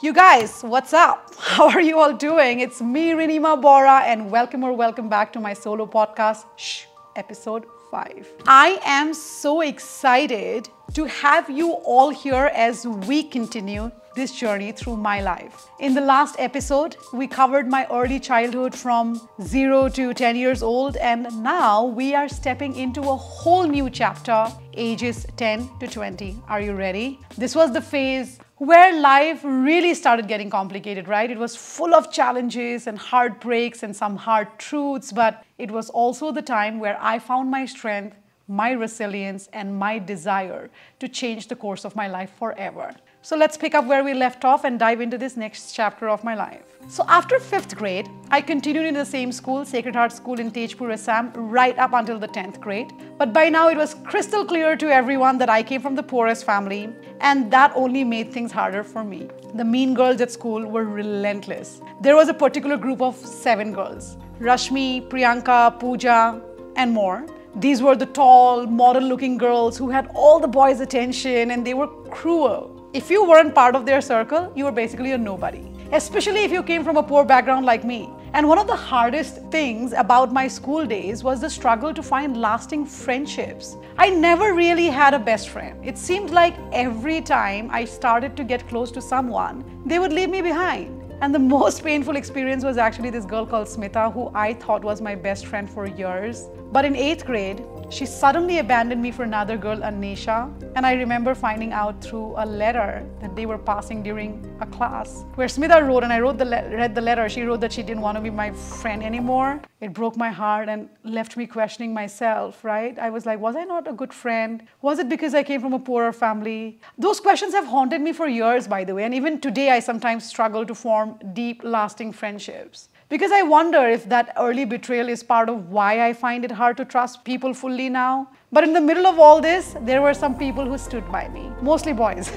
You guys, what's up? How are you all doing? It's me, Rinima Borah, and welcome back to my solo podcast, Shh, episode 5. I am so excited to have you all here as we continue this journey through my life. In the last episode, we covered my early childhood from 0 to 10 years old, and now we are stepping into a whole new chapter, ages 10 to 20. Are you ready? This was the phase where life really started getting complicated, right? It was full of challenges and heartbreaks and some hard truths, but it was also the time where I found my strength, my resilience, and my desire to change the course of my life forever. So let's pick up where we left off and dive into this next chapter of my life. So after 5th grade, I continued in the same school, Sacred Heart School in Tejpur, Assam, right up until the 10th grade. But by now it was crystal clear to everyone that I came from the poorest family, and that only made things harder for me. The mean girls at school were relentless. There was a particular group of 7 girls, Rashmi, Priyanka, Pooja, and more. These were the tall, model-looking girls who had all the boys' attention, and they were cruel. If you weren't part of their circle, you were basically a nobody, especially if you came from a poor background like me. And one of the hardest things about my school days was the struggle to find lasting friendships. I never really had a best friend. It seemed like every time I started to get close to someone, they would leave me behind. And the most painful experience was actually this girl called Smita, who I thought was my best friend for years. But in 8th grade, she suddenly abandoned me for another girl, Anisha. And I remember finding out through a letter that they were passing during a class where Smita wrote, and I read the letter. She wrote that she didn't want to be my friend anymore. It broke my heart and left me questioning myself, right? I was like, was I not a good friend? Was it because I came from a poorer family? Those questions have haunted me for years, by the way. And even today, I sometimes struggle to form deep, lasting friendships. Because I wonder if that early betrayal is part of why I find it hard to trust people fully now. But in the middle of all this, there were some people who stood by me, mostly boys.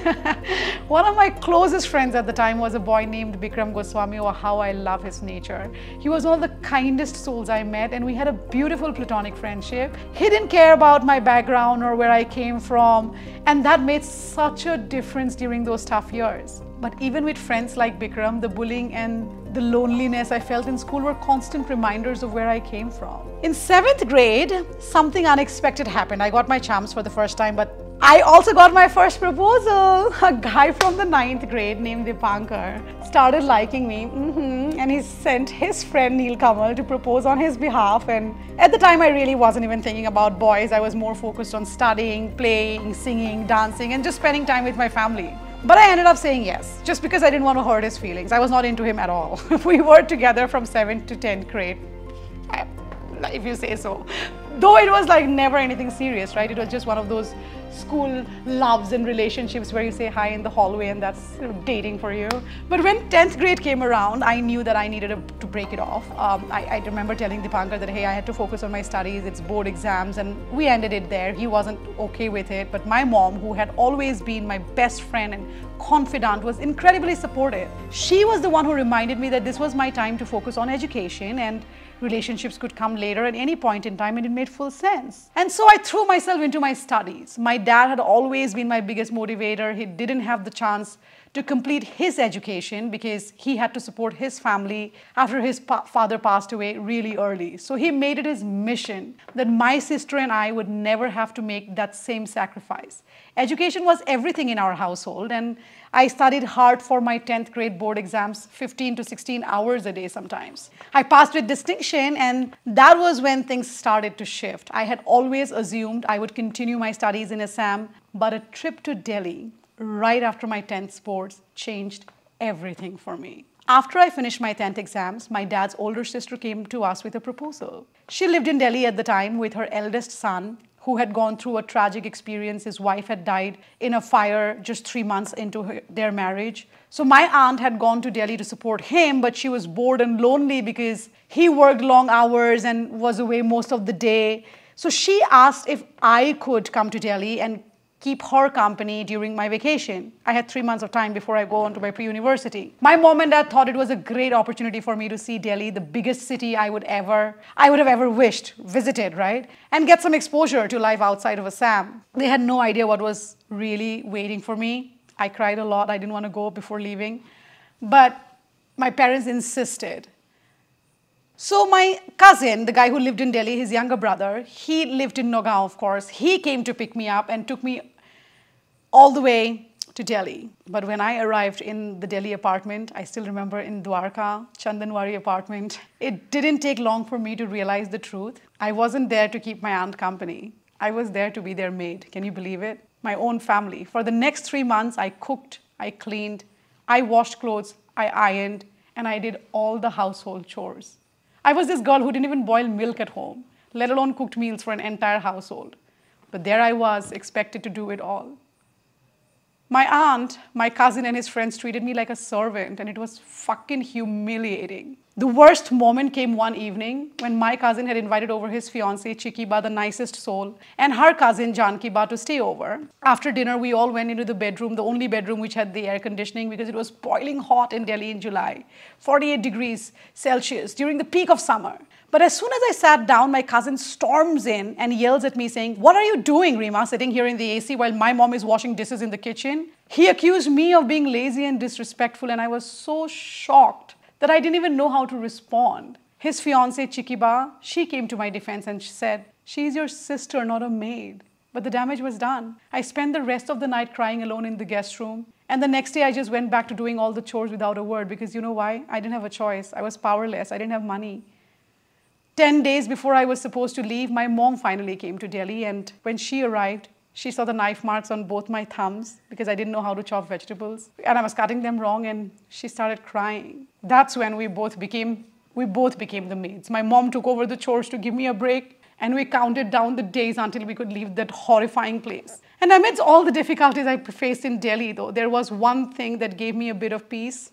One of my closest friends at the time was a boy named Bikram Goswami. Oh, how I love his nature. He was one of the kindest souls I met, and we had a beautiful platonic friendship. He didn't care about my background or where I came from, and that made such a difference during those tough years. But even with friends like Bikram, the bullying and the loneliness I felt in school were constant reminders of where I came from. In 7th grade, something unexpected happened. I got my charms for the first time, but I also got my first proposal. A guy from the 9th grade named Dipankar started liking me, and he sent his friend Neil Kamal to propose on his behalf. And at the time, I really wasn't even thinking about boys. I was more focused on studying, playing, singing, dancing, and just spending time with my family. But I ended up saying yes, just because I didn't want to hurt his feelings. I was not into him at all. We were together from 7th to 10th grade, if you say so. Though it was like never anything serious, right? It was just one of those school loves and relationships where you say hi in the hallway and that's dating for you. But when 10th grade came around, I knew that I needed to break it off. I remember telling Dipankar that, hey, I had to focus on my studies, it's board exams, and we ended it there. He wasn't okay with it, but my mom, who had always been my best friend and confidant, was incredibly supportive. She was the one who reminded me that this was my time to focus on education and relationships could come later at any point in time, and it made full sense. And so I threw myself into my studies. My dad had always been my biggest motivator. He didn't have the chance to complete his education because he had to support his family after his father passed away really early. So he made it his mission that my sister and I would never have to make that same sacrifice. Education was everything in our household, and I studied hard for my 10th grade board exams, 15 to 16 hours a day sometimes. I passed with distinction, and that was when things started to shift. I had always assumed I would continue my studies in Assam, but a trip to Delhi right after my 10th sports changed everything for me. After I finished my 10th exams, my dad's older sister came to us with a proposal. She lived in Delhi at the time with her eldest son, who had gone through a tragic experience. His wife had died in a fire just 3 months into their marriage. So my aunt had gone to Delhi to support him, but she was bored and lonely because he worked long hours and was away most of the day. So she asked if I could come to Delhi and keep her company during my vacation. I had 3 months of time before I go on to my pre-university. My mom and dad thought it was a great opportunity for me to see Delhi, the biggest city I would have ever wished, visited, right? And get some exposure to life outside of Assam. They had no idea what was really waiting for me. I cried a lot. I didn't want to go before leaving. But my parents insisted. So my cousin, the guy who lived in Delhi, his younger brother, he lived in Nagaon, of course. He came to pick me up and took me all the way to Delhi. But when I arrived in the Delhi apartment, I still remember in Dwarka, Chandanwari apartment, it didn't take long for me to realize the truth. I wasn't there to keep my aunt company. I was there to be their maid. Can you believe it? My own family. For the next 3 months, I cooked, I cleaned, I washed clothes, I ironed, and I did all the household chores. I was this girl who didn't even boil milk at home, let alone cooked meals for an entire household. But there I was, expected to do it all. My aunt, my cousin, and his friends treated me like a servant, and it was fucking humiliating. The worst moment came one evening when my cousin had invited over his fiancée, Chikiba, the nicest soul, and her cousin, Jankiba, to stay over. After dinner, we all went into the bedroom, the only bedroom which had the air conditioning because it was boiling hot in Delhi in July, 48 degrees Celsius during the peak of summer. But as soon as I sat down, my cousin storms in and yells at me saying, "What are you doing, Rima, sitting here in the AC while my mom is washing dishes in the kitchen?" He accused me of being lazy and disrespectful, and I was so shocked that I didn't even know how to respond. His fiancée, Chikiba, she came to my defense and she said, "She's your sister, not a maid." But the damage was done. I spent the rest of the night crying alone in the guest room. And the next day, I just went back to doing all the chores without a word because you know why? I didn't have a choice. I was powerless. I didn't have money. 10 days before I was supposed to leave, my mom finally came to Delhi, and when she arrived, she saw the knife marks on both my thumbs because I didn't know how to chop vegetables. And I was cutting them wrong, and she started crying. That's when we both became the maids. My mom took over the chores to give me a break, and we counted down the days until we could leave that horrifying place. And amidst all the difficulties I faced in Delhi, though, there was one thing that gave me a bit of peace.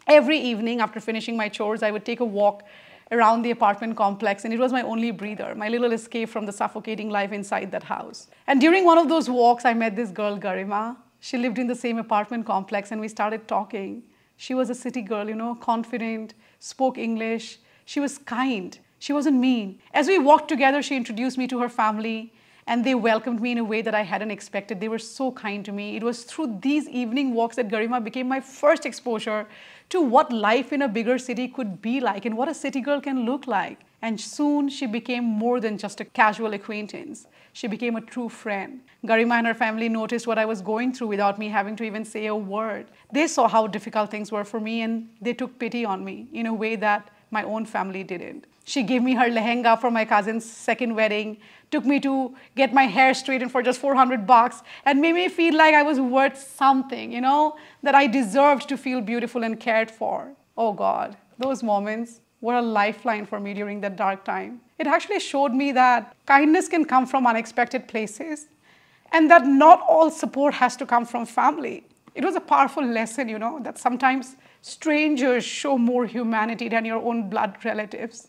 Every evening after finishing my chores, I would take a walk around the apartment complex, and it was my only breather, my little escape from the suffocating life inside that house. And during one of those walks, I met this girl, Garima. She lived in the same apartment complex, and we started talking. She was a city girl, you know, confident, spoke English. She was kind. She wasn't mean. As we walked together, she introduced me to her family, and they welcomed me in a way that I hadn't expected. They were so kind to me. It was through these evening walks that Garima became my first exposure to what life in a bigger city could be like and what a city girl can look like. And soon she became more than just a casual acquaintance. She became a true friend. Garima and her family noticed what I was going through without me having to even say a word. They saw how difficult things were for me, and they took pity on me in a way that my own family didn't. She gave me her lehenga for my cousin's second wedding, took me to get my hair straightened for just $400, and made me feel like I was worth something, you know, that I deserved to feel beautiful and cared for. Oh God, those moments were a lifeline for me during that dark time. It actually showed me that kindness can come from unexpected places, and that not all support has to come from family. It was a powerful lesson, you know, that sometimes strangers show more humanity than your own blood relatives.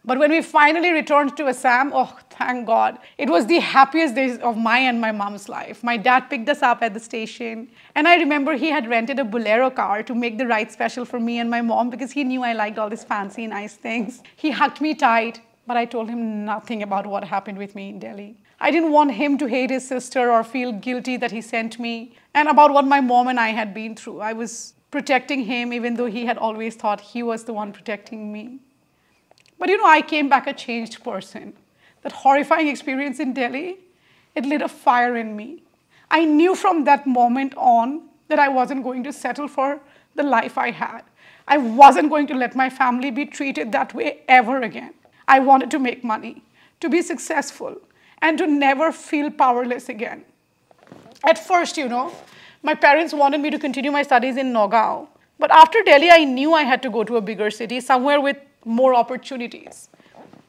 But when we finally returned to Assam, oh, thank God, it was the happiest days of my and my mom's life. My dad picked us up at the station, and I remember he had rented a Bolero car to make the ride special for me and my mom because he knew I liked all these fancy, nice things. He hugged me tight, but I told him nothing about what happened with me in Delhi. I didn't want him to hate his sister or feel guilty that he sent me, and about what my mom and I had been through. I was protecting him even though he had always thought he was the one protecting me. But you know, I came back a changed person. That horrifying experience in Delhi, it lit a fire in me. I knew from that moment on that I wasn't going to settle for the life I had. I wasn't going to let my family be treated that way ever again. I wanted to make money, to be successful, and to never feel powerless again. At first, you know, my parents wanted me to continue my studies in Nagaon. But after Delhi, I knew I had to go to a bigger city, somewhere with more opportunities.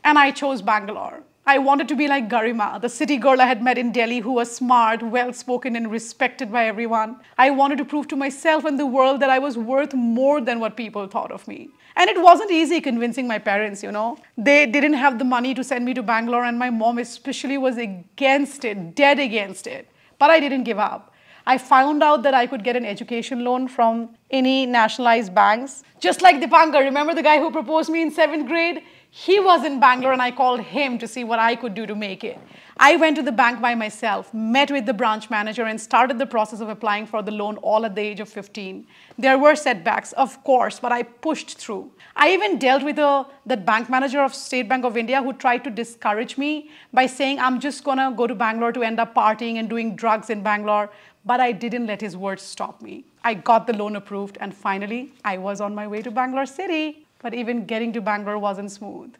And I chose Bangalore. I wanted to be like Garima, the city girl I had met in Delhi who was smart, well-spoken, and respected by everyone. I wanted to prove to myself and the world that I was worth more than what people thought of me. And it wasn't easy convincing my parents, you know. They didn't have the money to send me to Bangalore, and my mom especially was against it, dead against it. But I didn't give up. I found out that I could get an education loan from any nationalized banks. Just like Dipankar, remember the guy who proposed me in 7th grade? He was in Bangalore and I called him to see what I could do to make it. I went to the bank by myself, met with the branch manager and started the process of applying for the loan all at the age of 15. There were setbacks, of course, but I pushed through. I even dealt with that bank manager of State Bank of India who tried to discourage me by saying I'm just gonna go to Bangalore to end up partying and doing drugs in Bangalore. But I didn't let his words stop me. I got the loan approved and finally I was on my way to Bangalore city. But even getting to Bangalore wasn't smooth.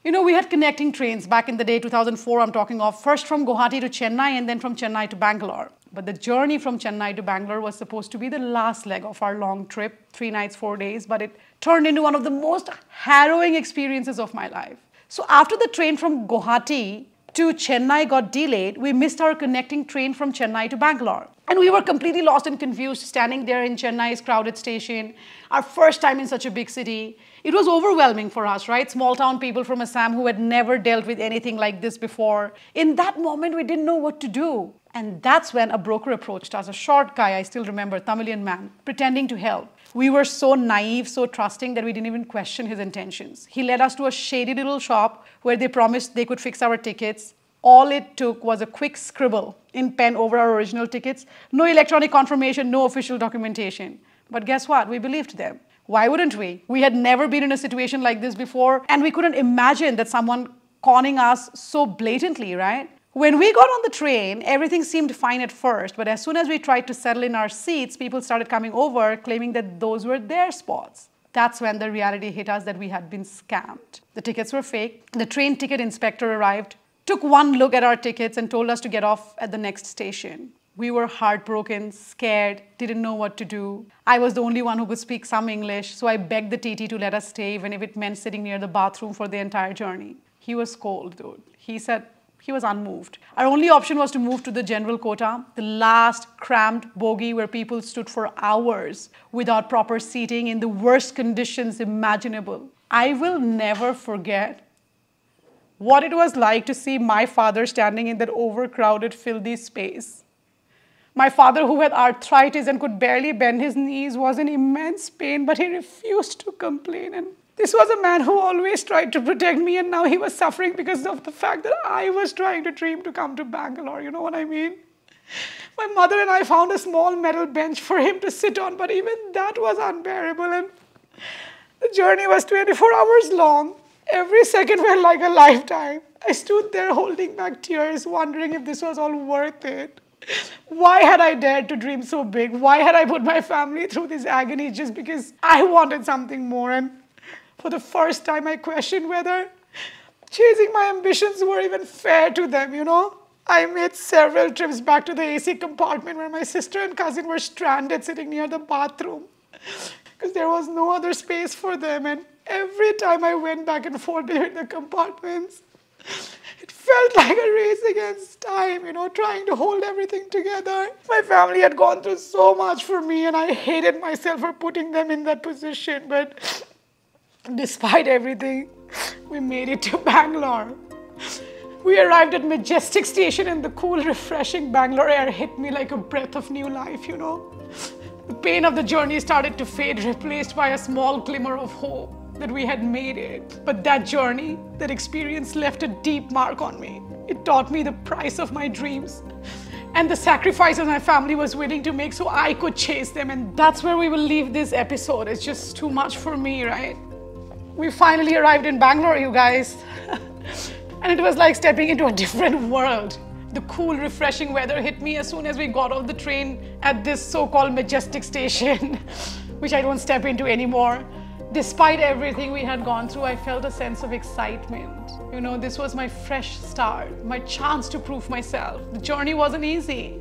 You know, we had connecting trains back in the day, 2004 I'm talking of, first from Guwahati to Chennai and then from Chennai to Bangalore. But the journey from Chennai to Bangalore was supposed to be the last leg of our long trip, 3 nights, 4 days, but it turned into one of the most harrowing experiences of my life. So after the train from Guwahati to Chennai got delayed, we missed our connecting train from Chennai to Bangalore. And we were completely lost and confused standing there in Chennai's crowded station, our first time in such a big city. It was overwhelming for us, right? Small town people from Assam who had never dealt with anything like this before. In that moment, we didn't know what to do. And that's when a broker approached us, a short guy, I still remember, Tamilian man, pretending to help. We were so naive, so trusting that we didn't even question his intentions. He led us to a shady little shop where they promised they could fix our tickets. All it took was a quick scribble in pen over our original tickets. No electronic confirmation, no official documentation. But guess what? We believed them. Why wouldn't we? We had never been in a situation like this before, and we couldn't imagine that someone conning us so blatantly, right? When we got on the train, everything seemed fine at first, but as soon as we tried to settle in our seats, people started coming over, claiming that those were their spots. That's when the reality hit us that we had been scammed. The tickets were fake. The train ticket inspector arrived, took one look at our tickets and told us to get off at the next station. We were heartbroken, scared, didn't know what to do. I was the only one who could speak some English, so I begged the TT to let us stay, even if it meant sitting near the bathroom for the entire journey. He was cold, dude. He said he was unmoved. Our only option was to move to the general quota, the last cramped bogie where people stood for hours without proper seating in the worst conditions imaginable. I will never forget what it was like to see my father standing in that overcrowded, filthy space. My father, who had arthritis and could barely bend his knees, was in immense pain, but he refused to complain. And this was a man who always tried to protect me, and now he was suffering because of the fact that I was trying to dream to come to Bangalore. You know what I mean? My mother and I found a small metal bench for him to sit on, but even that was unbearable. And the journey was 24 hours long. Every second felt like a lifetime. I stood there holding back tears, wondering if this was all worth it. Why had I dared to dream so big? Why had I put my family through this agony just because I wanted something more? And for the first time, I questioned whether chasing my ambitions were even fair to them, you know? I made several trips back to the AC compartment where my sister and cousin were stranded sitting near the bathroom because there was no other space for them. And every time I went back and forth between the compartments, it felt like a race against time, you know, trying to hold everything together. My family had gone through so much for me and I hated myself for putting them in that position. But despite everything, we made it to Bangalore. We arrived at Majestic Station and the cool, refreshing Bangalore air hit me like a breath of new life, you know. The pain of the journey started to fade, replaced by a small glimmer of hope that we had made it. But that journey, that experience left a deep mark on me. It taught me the price of my dreams and the sacrifices my family was willing to make so I could chase them. And that's where we will leave this episode. It's just too much for me, right? We finally arrived in Bangalore, you guys. And it was like stepping into a different world. The cool, refreshing weather hit me as soon as we got off the train at this so-called Majestic Station, which I don't step into anymore. Despite everything we had gone through, I felt a sense of excitement. You know, this was my fresh start, my chance to prove myself. The journey wasn't easy,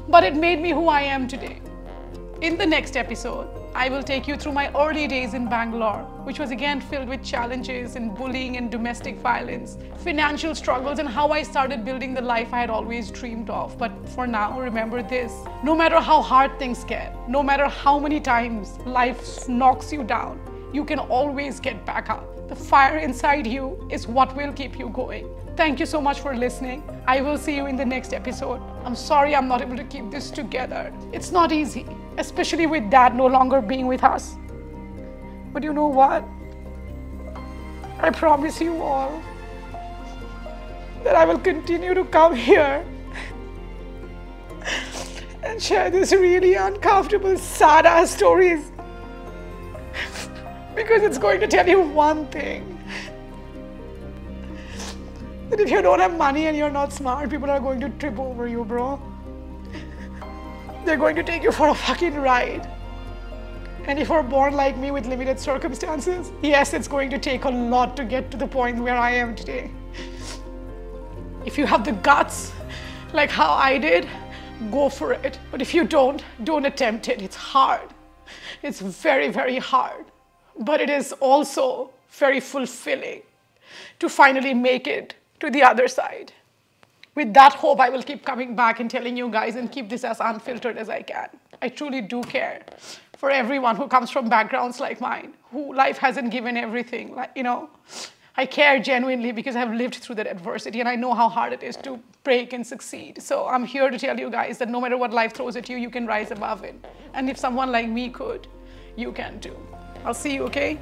but it made me who I am today. In the next episode, I will take you through my early days in Bangalore, which was again filled with challenges and bullying and domestic violence, financial struggles, and how I started building the life I had always dreamed of. But for now, remember this: no matter how hard things get, no matter how many times life knocks you down, you can always get back up. The fire inside you is what will keep you going. Thank you so much for listening. I will see you in the next episode. I'm sorry I'm not able to keep this together. It's not easy, especially with Dad no longer being with us. But you know what? I promise you all that I will continue to come here and share these really uncomfortable, sad-ass stories, because it's going to tell you one thing, that if you don't have money and you're not smart, people are going to trip over you, bro. They're going to take you for a fucking ride. And if you're born like me with limited circumstances, yes, it's going to take a lot to get to the point where I am today. If you have the guts, like how I did, go for it. But if you don't attempt it. It's hard. It's very, very hard. But it is also very fulfilling to finally make it to the other side. With that hope, I will keep coming back and telling you guys and keep this as unfiltered as I can. I truly do care for everyone who comes from backgrounds like mine, who life hasn't given everything. Like, you know, I care genuinely because I've lived through that adversity and I know how hard it is to break and succeed. So I'm here to tell you guys that no matter what life throws at you, you can rise above it. And if someone like me could, you can too. I'll see you, okay?